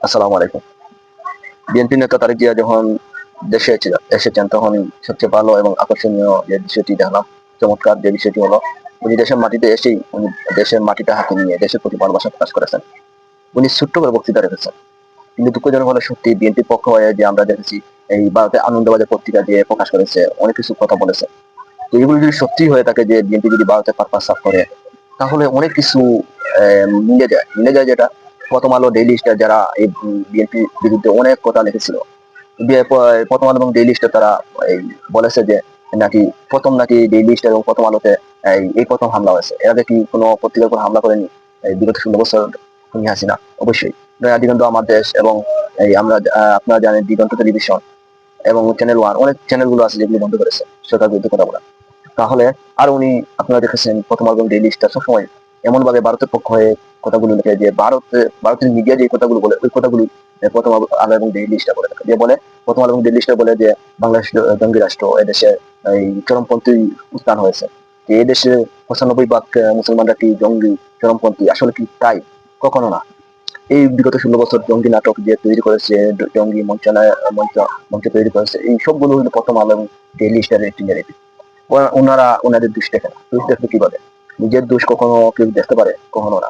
আসসালামু আলাইকুম। বিএনপি নেতা তারেক জিয়া যখন দেশে এসেছেন তখন সবচেয়ে ভালো এবং আকর্ষণীয় যে বিষয়টি দেখলাম, চমৎকার যে বিষয়টি হলো, উনি দেশের মাটিতে এসেই উনি দেশের মাটিটা হাতে নিয়ে দেশের প্রতি ভালোবাসা প্রকাশ করেছেন। উনি ছোট্ট করে বক্তৃতা রেখেছেন, কিন্তু দুঃখজনক হলে সত্যি বিএনপির পক্ষ হয়ে যে আমরা দেখেছি এই ভারতে আনন্দবাজার পত্রিকা দিয়ে প্রকাশ করেছে, অনেক কিছু কথা বলেছে। তো এগুলো যদি সত্যি হয়ে থাকে যে বিএনপি যদি ভারতের পারপাস সাফ করে, তাহলে অনেক কিছু মিলে যায় যেটা প্রথম আলো ডেইলি স্টার যারা এই বিএনপি বিরুদ্ধে অনেক কথা লিখেছিল, প্রথম আলো এবং ডেইলি স্টার তারা এই বলেছে যে নাকি প্রথম নাকি ডেইলি স্টার এবং প্রথম আলোতে এই প্রথম হামলা হয়েছে। এর আগে কি কোনো পত্রিকার উপর হামলা করেনি এই বিগত 16 বছর খুনি হাসিনা? অবশ্যই। নয়া দিগন্ত আমার দেশ এবং এই আমরা আপনারা জানেন দিগন্ত টেলিভিশন এবং চ্যানেল ওয়ান, অনেক চ্যানেলগুলো আছে যেগুলো বন্ধ করেছে সরকার বিরুদ্ধে কথা বলা। তাহলে আর উনি, আপনারা দেখেছেন প্রথম আলো এবং ডেইলি স্টার সবসময় এমন ভাবে ভারতের পক্ষ হয়ে কথাগুলো লিখে যে ভারতের মিডিয়া যে কথাগুলো বলে ওই কথাগুলো প্রথম আলো এবং ডেইলি স্টার বলে থাকে। যে বলে প্রথম আলো এবং ডেইলি স্টার বলে যে বাংলাদেশ জঙ্গি রাষ্ট্র, এদেশে এই চরমপন্থী উত্থান হয়েছে, যে এই দেশে 95% মুসলমানরা কি জঙ্গি চরমপন্থী? আসলে কি তাই? কখনো না। এই বিগত 16 বছর জঙ্গি নাটক যে তৈরি করেছে, জঙ্গি মঞ্চ তৈরি করেছে, এই সবগুলো হলো প্রথম আলো এবং ডেইলি স্টারের একটি ন্যারেটিভ। ওনারা ওনাদের দোষ দেখে না, দোষ দেখতে কিভাবে? নিজের দোষ কখনো কেউ দেখতে পারে? কখনো না।